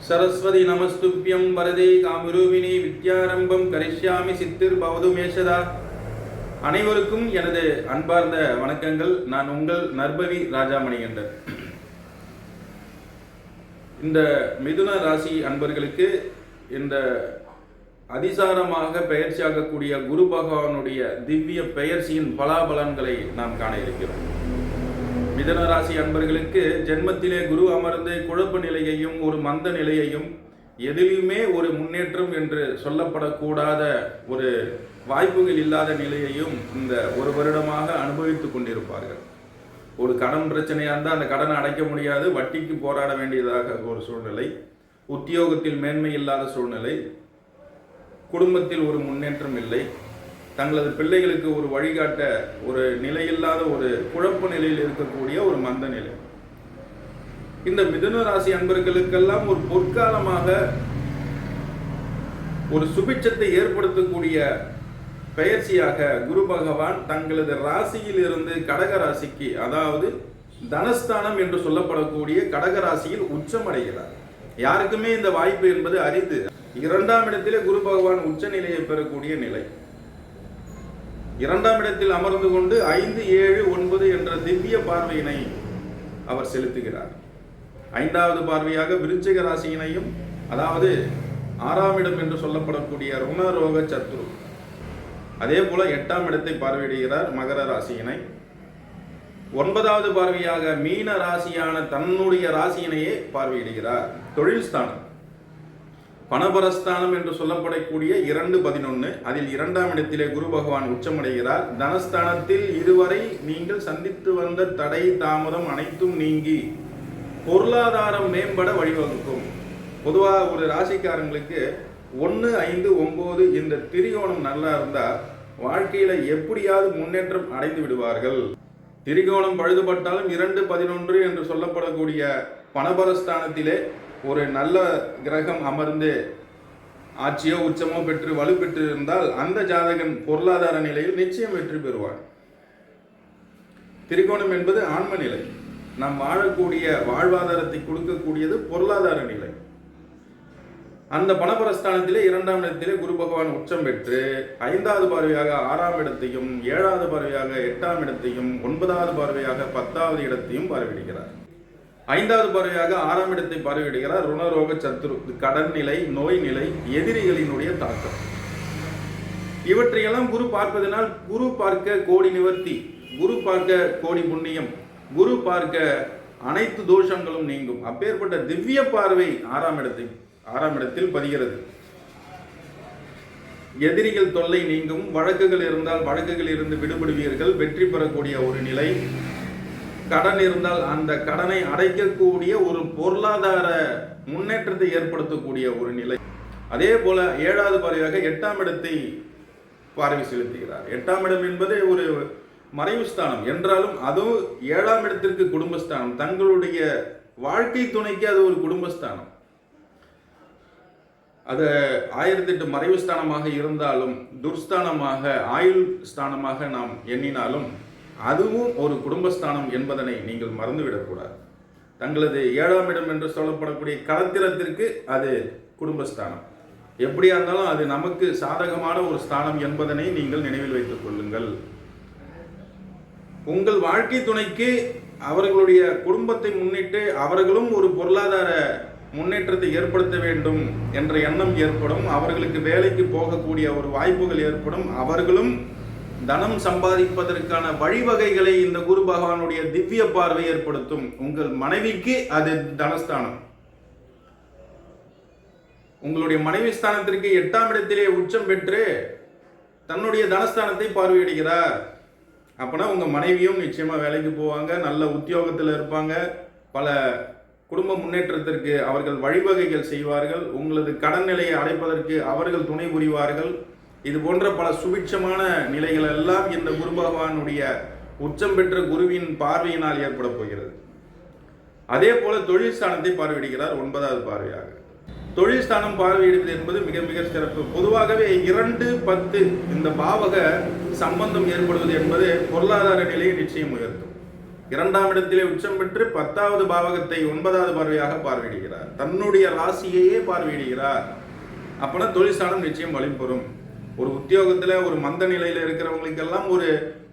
सरस्वती नमस्तुभ्यं वरदे कामरूपिणी विद्यारंभम करिष्यामि सिத்திர் பவது மேஷதா. அனைவருக்கும் எனது அன்பார்ந்த வணக்கங்கள். நான் உங்கள் நர்பவி ராஜாமணிகண்டன். இந்த மிதுன ராசி அன்பர்களுக்கு இந்த அதிசாரமாக பெயர்ச்சியாகக்கூடிய குரு பகவானுடைய திவ்ய பெயர்ச்சியின் பலாபலன்களை நாம் காண இருக்கிறோம். மிதுன ராசி அன்பர்களுக்கு ஜென்மத்திலே குரு அமர்ந்து குழப்ப நிலையையும் ஒரு மந்த நிலையையும் எதிலுமே ஒரு முன்னேற்றம் என்று சொல்லப்படக்கூடாத ஒரு வாய்ப்புகள் இல்லாத நிலையையும் இந்த ஒரு வருடமாக அனுபவித்துக் கொண்டிருப்பார்கள். ஒரு கடன் பிரச்சனையாக இருந்தால் அந்த கடனை அடைக்க முடியாது, வட்டிக்கு போராட வேண்டியதாக ஒரு சூழ்நிலை, உத்தியோகத்தில் மேன்மை இல்லாத சூழ்நிலை, குடும்பத்தில் ஒரு முன்னேற்றம் இல்லை, தங்களது பிள்ளைகளுக்கு ஒரு வழிகாட்ட ஒரு நிலையில்லாத ஒரு குழப்ப நிலையில் இருக்கக்கூடிய ஒரு மந்த நிலை. இந்த மிதுன ராசி அன்பர்களுக்கெல்லாம் ஒரு பொற்காலமாக ஒரு சுபிட்சத்தை ஏற்படுத்தக்கூடிய பெயர்ச்சியாக குரு பகவான் தங்களது ராசியில் இருந்து கடக ராசிக்கு, அதாவது தனஸ்தானம் என்று சொல்லப்படக்கூடிய கடக ராசியில் உச்சமடைகிறார். யாருக்குமே இந்த வாய்ப்பு என்பது அரிது. 2ஆம் இடத்திலே குரு பகவான் உச்ச நிலையை பெறக்கூடிய நிலை. 2ஆம் இடத்தில் அமர்ந்து கொண்டு 5, 7, 9 என்ற திவ்ய பார்வையினை அவர் செலுத்துகிறார். 5வது பார்வையாக விருச்சிக ராசியினையும், அதாவது 6ஆம் இடம் என்று சொல்லப்படக்கூடிய ருணரோக சத்ரு, அதே போல 8ஆம் இடத்தை பார்வையிடுகிறார் மகர ராசியினை. 9வது பார்வையாக மீன ராசியான தன்னுடைய ராசியினையே பார்வையிடுகிறார். தொழில் ஸ்தானம், பணபரஸ்தானம் என்று சொல்லப்படக்கூடிய 2-11, அதில் 2ஆம் இடத்திலே குரு பகவான் உச்சமடைகிறார். தனஸ்தானத்தில் இதுவரை நீங்கள் சந்தித்து வந்த தடை தாமதம் அனைத்தும் நீங்கி பொருளாதாரம் மேம்பட வழிவகுக்கும். பொதுவாக ஒரு ராசிக்காரங்களுக்கு 1, 5, 9 இந்த திரிகோணம் நல்லா இருந்தால் வாழ்க்கையில எப்படியாவது முன்னேற்றம் அடைந்து விடுவார்கள். திரிகோணம் பழுதுபட்டாலும் 2-11 என்று சொல்லப்படக்கூடிய பணபரஸ்தானத்திலே ஒரு நல்ல கிரகம் அமர்ந்து ஆட்சியோ உச்சமோ பெற்று வலு பெற்று இருந்தால் அந்த ஜாதகன் பொருளாதார நிலையில் நிச்சயம் வெற்றி பெறுவார். திரிகோணம் என்பது ஆன்ம நிலை. நாம் வாழக்கூடிய வாழ்வாதாரத்தை கொடுக்கக்கூடியது பொருளாதார நிலை. அந்த பணபரஸ்தானத்திலே 2ஆம் இடத்திலே குரு பகவான் உச்சம் பெற்று 5வது பார்வையாக 6ஆம் இடத்தையும், 7வது பார்வையாக 8ஆம் இடத்தையும், 9வது பார்வையாக 10வது இடத்தையும் பார்வையிடுகிறார். 5வது பார்வையாக 6ஆம் இடத்தை பார்வையிடுகிறார். ருணரோக சத்ரு, கடன் நிலை, நோய் நிலை, எதிரிகளினுடைய தாக்கம், இவற்றையெல்லாம் குரு பார்ப்பதனால் குரு பார்க்க கோடி நிவர்த்தி, குரு பார்க்க கோடி புண்ணியம், குரு பார்க்க அனைத்து தோஷங்களும் நீங்கும். அப்பேற்பட்ட திவ்ய பார்வை 6ஆம் இடத்தில் பதிகிறது. எதிரிகள் தொல்லை நீங்கும், வழக்குகள் இருந்தால் வழக்குகள் இருந்து விடுபடுவீர்கள், வெற்றி பெறக்கூடிய ஒரு நிலை, கடன் இருந்தால் அந்த கடனை அடைக்கக்கூடிய ஒரு பொருளாதார முன்னேற்றத்தை ஏற்படுத்தக்கூடிய ஒரு நிலை. அதே போல 7வது பார்வையாக 8ஆம் இடத்தை பார்வை செலுத்துகிறார். 8ஆம் இடம் என்பது ஒரு மறைவு ஸ்தானம் என்றாலும் அதுவும் 7ஆம் இடத்திற்கு குடும்பஸ்தானம். தங்களுடைய வாழ்க்கை துணைக்கு அது ஒரு குடும்பஸ்தானம். அது 1008 மறைவு ஸ்தானமாக இருந்தாலும், துர்ஸ்தானமாக, ஆயுள் ஸ்தானமாக நாம் எண்ணினாலும் அதுவும் ஒரு குடும்பஸ்தானம் என்பதனை நீங்கள் மறந்துவிடக்கூடாது. தங்களது 7ஆம் இடம் என்று சொல்லப்படக்கூடிய களத்திரத்திற்கு அது குடும்பஸ்தானம். எப்படியா இருந்தாலும் அது நமக்கு சாதகமான ஒரு ஸ்தானம் என்பதனை நீங்கள் நினைவில் வைத்துக் கொள்ளுங்கள். உங்கள் வாழ்க்கை துணைக்கு அவர்களுடைய குடும்பத்தை முன்னிட்டு அவர்களும் ஒரு பொருளாதார முன்னேற்றத்தை ஏற்படுத்த வேண்டும் என்ற எண்ணம் ஏற்படும். அவர்களுக்கு வேலைக்கு போகக்கூடிய ஒரு வாய்ப்புகள் ஏற்படும். அவர்களும் தனம் சம்பாதிப்பதற்கான வழிவகைகளை இந்த குரு பகவானுடைய திவ்ய பார்வை ஏற்படுத்தும். உங்கள் மனைவிக்கு அது தனஸ்தானம். உங்களுடைய மனைவி ஸ்தானத்திற்கு 8ஆம் இடத்திலே உச்சம் பெற்று தன்னுடைய தனஸ்தானத்தை பார்வையிடுகிறார். அப்பனா உங்க மனைவியும் நிச்சயமா வேலைக்கு போவாங்க, நல்ல உத்தியோகத்தில் இருப்பாங்க, பல குடும்ப முன்னேற்றத்திற்கு அவர்கள் வழிவகைகள் செய்வார்கள். உங்களது கடன் நிலையை அடைப்பதற்கு அவர்கள் துணை புரிவார்கள். இது போன்ற பல சுபிட்சமான நிலைகள் எல்லாம் இந்த குரு பகவானுடைய உச்சம் பெற்ற குருவின் பார்வையினால் ஏற்பட போகிறது. அதே போல தொழில் ஸ்தானத்தை பார்வையிடுகிறார் 9வது பார்வையாக. தொழில் ஸ்தானம் பார்வையிடுவது என்பது மிக மிக சிறப்பு. பொதுவாகவே 2-10 இந்த பாவக சம்பந்தம் ஏற்படுவது என்பது பொருளாதார நிலையை நிச்சயம் உயர்த்தும். 2ஆம் இடத்திலே உச்சம் பெற்று 10வது பாவகத்தை 9வது பார்வையாக பார்வையிடுகிறார். தன்னுடைய ராசியையே பார்வையிடுகிறார். அப்பனா தொழில் ஸ்தானம் நிச்சயம் வலிம்பெறும். ஒரு உத்தியோகத்தில் ஒரு மந்த நிலையில் இருக்கிறவங்களுக்கெல்லாம் ஒரு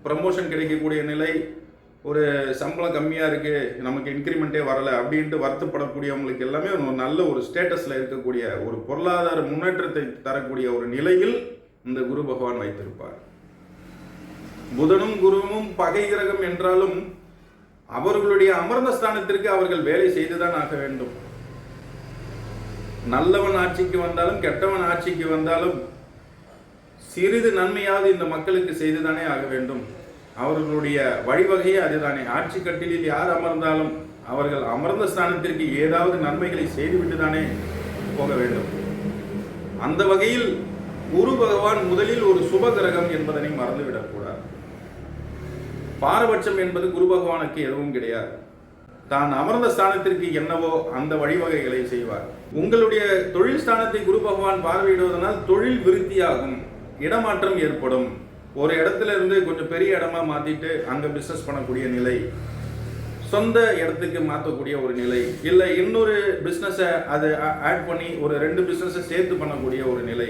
ப்ரமோஷன் கிடைக்கக்கூடிய நிலை, ஒரு சம்பளம் கம்மியாக இருக்குது, நமக்கு இன்க்ரிமெண்ட்டே வரலை அப்படின்ட்டு வருத்தப்படக்கூடியவங்களுக்கு எல்லாமே ஒரு நல்ல ஒரு ஸ்டேட்டஸில் இருக்கக்கூடிய ஒரு பொருளாதார முன்னேற்றத்தை தரக்கூடிய ஒரு நிலையில் இந்த குரு பகவான் வைத்திருப்பார். புதனும் குருவும் பகை கிரகம் என்றாலும் அவர்களுடைய அமர்ந்த ஸ்தானத்திற்கு அவர்கள் வேலை செய்துதான் ஆக வேண்டும். நல்லவன் ஆட்சிக்கு வந்தாலும் கெட்டவன் ஆட்சிக்கு வந்தாலும் சிறிது நன்மையாவது இந்த மக்களுக்கு செய்துதானே ஆக வேண்டும். அவர்களுடைய வழிவகையே அதுதானே. ஆட்சி கட்டிலில் யார் அமர்ந்தாலும் அவர்கள் அமர்ந்த ஸ்தானத்திற்கு ஏதாவது நன்மைகளை செய்துவிட்டு தானே போக வேண்டும். அந்த வகையில் குரு பகவான் முதலில் ஒரு சுப கிரகம் என்பதனை மறந்துவிடக்கூடாது. பாரபட்சம் என்பது குரு பகவானுக்கு எதுவும் கிடையாது. தான் அமர்ந்த ஸ்தானத்திற்கு என்னவோ அந்த வழிவகைகளை செய்வார். உங்களுடைய தொழில் ஸ்தானத்தை குரு பகவான் பார்வையிடுவதனால் தொழில் விருத்தியாகும், இடமாற்றம் ஏற்படும். ஒரு இடத்துல இருந்து கொஞ்சம் பெரிய இடமா மாத்திட்டு அங்க பிசினஸ் பண்ணக்கூடிய நிலை, சொந்த இடத்துக்கு மாற்றக்கூடிய ஒரு நிலை, இல்லை இன்னொரு பிஸ்னஸை அதை ஆட் பண்ணி ஒரு 2 பிஸ்னஸை சேர்த்து பண்ணக்கூடிய ஒரு நிலை.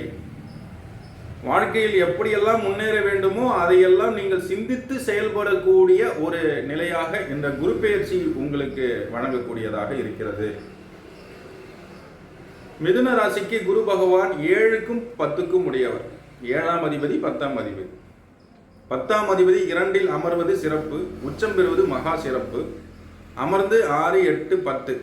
வாழ்க்கையில் எப்படியெல்லாம் முன்னேற வேண்டுமோ அதையெல்லாம் நீங்கள் சிந்தித்து செயல்படக்கூடிய ஒரு நிலையாக இந்த குரு பெயர்ச்சி உங்களுக்கு வழங்கக்கூடியதாக இருக்கிறது. மிதுன ராசிக்கு குரு பகவான் 7க்கும் 10க்கும் உடையவர். 7ஆம் அதிபதி 10ஆம் அதிபதி. 10ஆம் அதிபதி 2இல் அமர்வது சிறப்பு, உச்சம் பெறுவது மகா சிறப்பு. அமர்ந்து 6, 8, 10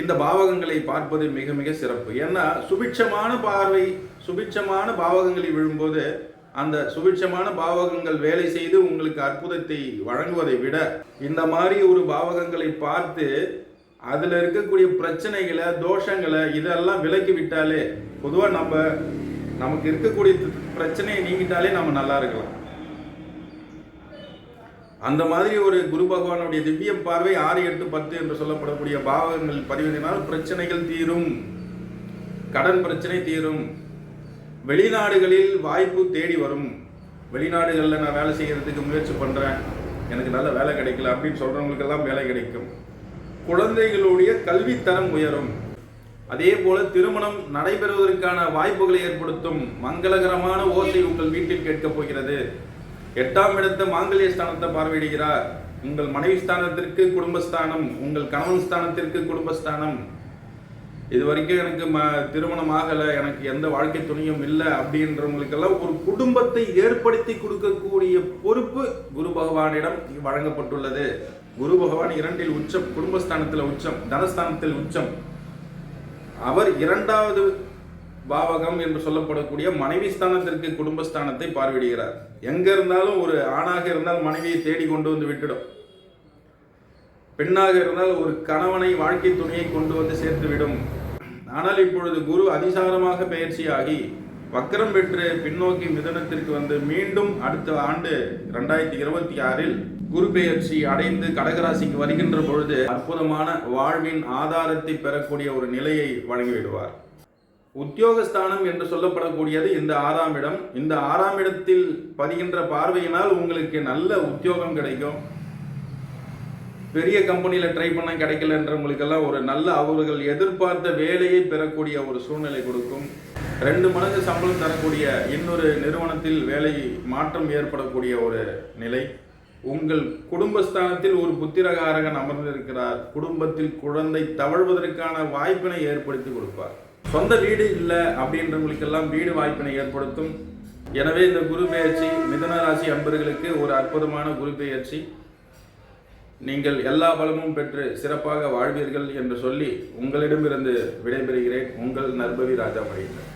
இந்த பாவகங்களை பார்ப்பது மிக மிக சிறப்பு. ஏன்னா சுபிட்சமான பார்வை சுபிட்சமான பாவகங்களில் விழும்போது அந்த சுபிட்சமான பாவகங்கள் வேலை செய்து உங்களுக்கு அற்புதத்தை வழங்குவதை விட இந்த மாதிரி ஒரு பாவகங்களை பார்த்து அதில் இருக்கக்கூடிய பிரச்சனைகளை தோஷங்களை இதெல்லாம் விலக்கி விட்டாலே, பொதுவாக நமக்கு இருக்கக்கூடிய பிரச்சனையை நீங்கிட்டாலே நம்ம நல்லா இருக்கலாம். அந்த மாதிரி ஒரு குரு பகவானுடைய திவ்ய பார்வை 6, 8, 10 என்று சொல்லப்படக்கூடிய பாவகங்கள் பதிவினால் பிரச்சனைகள் தீரும், கடன் பிரச்சனை தீரும், வெளிநாடுகளில் வாய்ப்பு தேடி வரும். வெளிநாடுகளில் நான் வேலை செய்யறதுக்கு முயற்சி பண்ணுறேன், எனக்கு நல்ல வேலை கிடைக்கல அப்படின்னு சொல்கிறவங்களுக்கெல்லாம் வேலை கிடைக்கும். குழந்தைகளுடைய கல்வித்தரம் உயரும். அதே போல திருமணம் நடைபெறுவதற்கான வாய்ப்புகளை ஏற்படுத்தும். மங்களகரமான ஓசை உங்கள் வீட்டில் கேட்கப் போகிறது. 8ஆம் இடத்தை மாங்கல்ய ஸ்தானத்தை பார்வையிடுகிறார். உங்கள் மனைவி ஸ்தானத்திற்கு குடும்பஸ்தானம், உங்கள் கணவன் ஸ்தானத்திற்கு குடும்பஸ்தானம். இது வரைக்கும் எனக்கு திருமணம் ஆகலை, எனக்கு எந்த வாழ்க்கை துணையும் இல்லை அப்படின்றவங்களுக்கெல்லாம் ஒரு குடும்பத்தை ஏற்படுத்தி கொடுக்கக்கூடிய பொறுப்பு குரு பகவானிடம் வழங்கப்பட்டுள்ளது. குரு பகவான் 2இல் உச்சம், குடும்பஸ்தானத்தில் உச்சம், தனஸ்தானத்தில் உச்சம். அவர் 2வது பாவகம் என்று சொல்லப்படக்கூடிய மனைவி ஸ்தானத்திற்கு குடும்பஸ்தானத்தை பார்வையிடுகிறார். எங்க இருந்தாலும் ஒரு ஆணாக இருந்தால் மனைவியை தேடி கொண்டு வந்து விட்டுடும், பெண்ணாக இருந்தால் ஒரு கணவனை வாழ்க்கை துணையை கொண்டு வந்து சேர்த்து விடும். ஆனால் இப்பொழுது குரு அதிசாரமாக பெயர்ச்சியாகி வக்கரம் பெற்று பின்னோக்கி மிதுனத்திற்கு வந்து மீண்டும் அடுத்த ஆண்டு 2026இல் குரு பெயர்ச்சி அடைந்து கடகராசிக்கு வருகின்ற பொழுது அற்புதமான வாழ்வின் ஆதாரத்தை பெறக்கூடிய ஒரு நிலையை வழங்கிவிடுவார். உத்தியோகஸ்தானம் என்று சொல்லப்படக்கூடியது இந்த 6ஆம் இடம். இந்த 6ஆம் இடத்தில் பதிகின்ற பார்வையினால் உங்களுக்கு நல்ல உத்தியோகம் கிடைக்கும். பெரிய கம்பெனியில் ட்ரை பண்ண கிடைக்கலன்றவங்களுக்கெல்லாம் ஒரு நல்ல அவர்கள் எதிர்பார்த்த வேலையை பெறக்கூடிய ஒரு சூழ்நிலை கொடுக்கும். 2 மடங்கு சம்பளம் தரக்கூடிய இன்னொரு நிறுவனத்தில் வேலை மாற்றம் ஏற்படக்கூடிய ஒரு நிலை. உங்கள் குடும்பஸ்தானத்தில் ஒரு புத்திரகாரகன் அமர்ந்திருக்கிறார். குடும்பத்தில் குழந்தை தவழ்வதற்கான வாய்ப்பினை ஏற்படுத்தி கொடுப்பார். சொந்த வீடு இல்லை அப்படின்றவங்களுக்கெல்லாம் வீடு வாய்ப்பினை ஏற்படுத்தும். எனவே இந்த குரு பெயர்ச்சி மிதுன ராசி அன்பர்களுக்கு ஒரு அற்புதமான குரு பெயர்ச்சி. நீங்கள் எல்லா பலமும் பெற்று சிறப்பாக வாழ்வீர்கள் என்று சொல்லி உங்களிடமிருந்து விடைபெறுகிறேன். உங்கள் நர்பவி ராஜா மணிகண்டன்.